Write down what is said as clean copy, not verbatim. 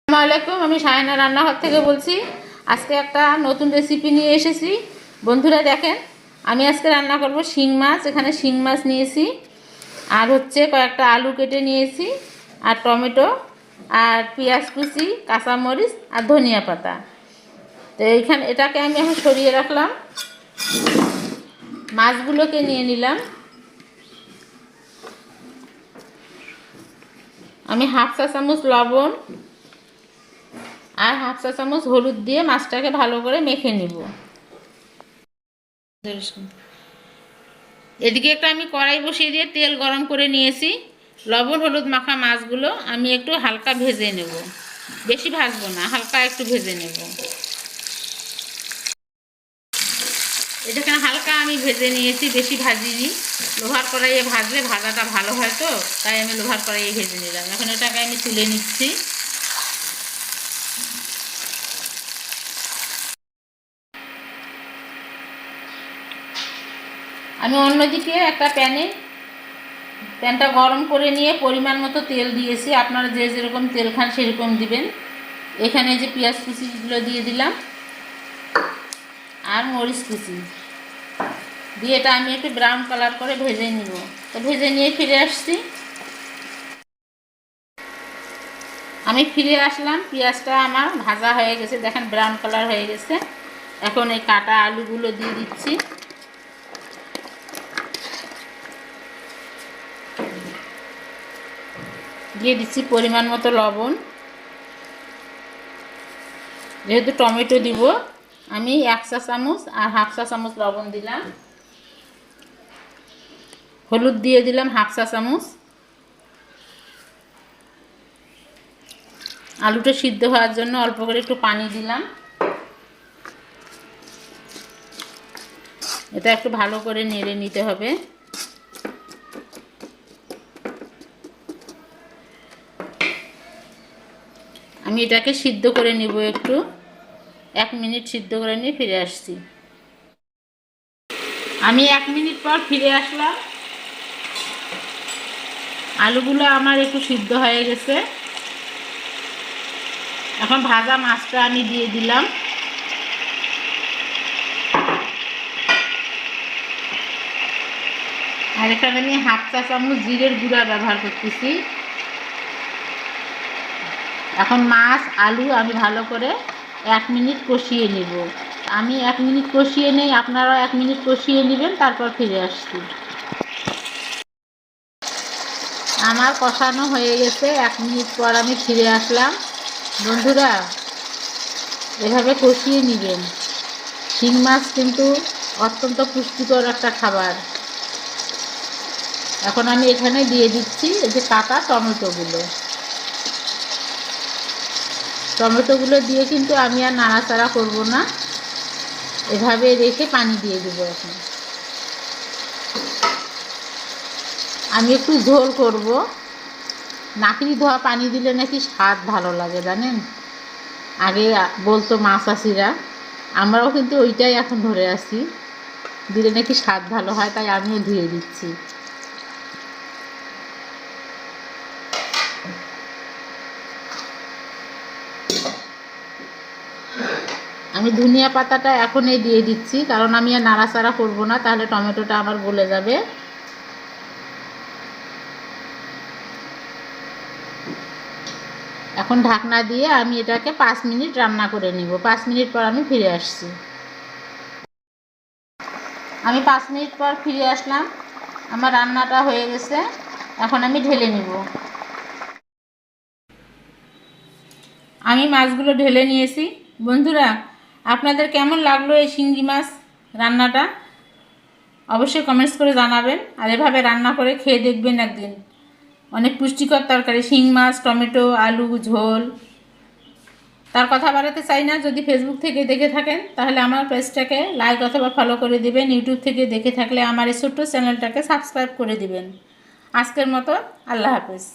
আসসালামু আলাইকুম, আমি শাহেনার রান্নাঘর থেকে বলছি। আজকে একটা নতুন রেসিপি নিয়ে এসেছি। বন্ধুরা দেখেন, আমি আজকে রান্না করব শিং মাছ। এখানে শিং মাছ নিয়েছি, আর হচ্ছে কয়েকটা আলু কেটে নিয়েছি, আর টমেটো, আর পেঁয়াজ কুচি, কাঁচামরিচ, আর ধনিয়া পাতা। তো এটাকে আমি এখন সরিয়ে রাখলাম। মাছগুলোকে নিয়ে নিলাম। আমি হাফ চা চামচ লবণ আর হাফ চা চামচ হলুদ দিয়ে মাছটাকে ভালো করে মেখে নিব। এদিকে একটা আমি কড়াই বসিয়ে দিয়ে তেল গরম করে নিয়েছি। লবণ হলুদ মাখা মাছগুলো আমি একটু হালকা ভেজে নেব, বেশি ভাজবো না, হালকা একটু ভেজে নেব। এটাকে হালকা আমি ভেজে নিয়েছি, বেশি ভাজিনি। লোহার কড়াইয়ে ভাজলে ভাজাটা ভালো হয়, তো তাই আমি লোহার কড়াইয়ে ভেজে নিলাম। এখন এটাকে আমি তুলে নিচ্ছি। আমি অন্যদিকে একটা প্যানটা গরম করে নিয়ে পরিমাণ মতো তেল দিয়েছি। আপনারা যে যেরকম তেল খান সেরকম দিবেন। এখানে যে পেঁয়াজ কুচিগুলো দিয়ে দিলাম, আর মরিচ কুচি দিয়ে এটা আমি একটু ব্রাউন কালার করে ভেজে নিব। তো ভেজে নিয়ে ফিরে আসছি। আমি ফিরে আসলাম, পেঁয়াজটা আমার ভাজা হয়ে গেছে, দেখেন ব্রাউন কালার হয়ে গেছে। এখন এই কাটা আলুগুলো দিয়ে দিচ্ছি। দিয়ে দিচ্ছি পরিমাণ মতো লবণ। যেহেতু টমেটো দিব, আমি 1 চা চামচ আর হাফ চা চামচ লবণ দিলাম। হলুদ দিয়ে দিলাম হাফ চা চামচ। আলুটা সিদ্ধ হওয়ার জন্য অল্প করে একটু পানি দিলাম। এটা একটু ভালো করে নেড়ে নিতে হবে। আমি এটাকে সিদ্ধ করে নিব, একটু 1 মিনিট সিদ্ধ করে নিয়ে ফিরে আসছি। আমি 1 মিনিট পর ফিরে আসলাম। আলুগুলো আমার একটু সিদ্ধ হয়ে গেছে। এখন ভাজা মাছটা আমি দিয়ে দিলাম। আর এখানে আমি হাফ চা চামচ জিরের গুঁড়া ব্যবহার করতেছি। এখন মাছ আলু আমি ভালো করে 1 মিনিট কষিয়ে নেব। আমি 1 মিনিট কষিয়ে নেই, আপনারাও 1 মিনিট কষিয়ে নেবেন, তারপর ফিরে আসছি। আমার কষানো হয়ে গেছে, 1 মিনিট পর আমি ফিরে আসলাম। বন্ধুরা, এভাবে কষিয়ে নেবেন। শিং মাছ কিন্তু অত্যন্ত পুষ্টিকর একটা খাবার। এখন আমি এখানে দিয়ে দিচ্ছি এই যে কাটা টমেটোগুলো দিয়ে কিন্তু আমি আর নাড়াচাড়া করব না, এভাবে রেখে পানি দিয়ে দেবো। এখন আমি একটু ঝোল করব। নাকড়ি ধোয়া পানি দিলে নাকি স্বাদ ভালো লাগে, জানেন? আগে বলতো মা চাষিরা, আমরাও কিন্তু ওইটাই এখন ধরে আসি, দিলে নাকি স্বাদ ভালো হয়, তাই আমিও ধুয়ে দিচ্ছি। আমি ধনিয়া পাতাটা এখনই দিয়ে দিচ্ছি, কারণ আমি আর নাড়াচাড়া করব না, তাহলে টমেটোটা আমার গলে যাবে। এখন ঢাকনা দিয়ে আমি এটাকে 5 মিনিট রান্না করে নিব। 5 মিনিট পর আমি ফিরে আসছি। আমি 5 মিনিট পর ফিরে আসলাম। আমার রান্নাটা হয়ে গেছে, এখন আমি ঢেলে নিব। আমি মাছগুলো ঢেলে নিয়েছি। বন্ধুরা, আপনাদের কেমন লাগলো এই শিঙ্গি মাছ রান্নাটা অবশ্যই কমেন্টস করে জানাবেন। আর এভাবে রান্না করে খেয়ে দেখবেন একদিন। অনেক পুষ্টিকর তরকারি, শিং মাছ, টমেটো, আলু ঝোল। তার কথা বাড়াতে চাই না। যদি ফেসবুক থেকে দেখে থাকেন তাহলে আমার পেজটাকে লাইক অথবা ফলো করে দিবেন। ইউটিউব থেকে দেখে থাকলে আমার এই ছোট্ট চ্যানেলটাকে সাবস্ক্রাইব করে দিবেন। আজকের মতো আল্লাহ হাফেজ।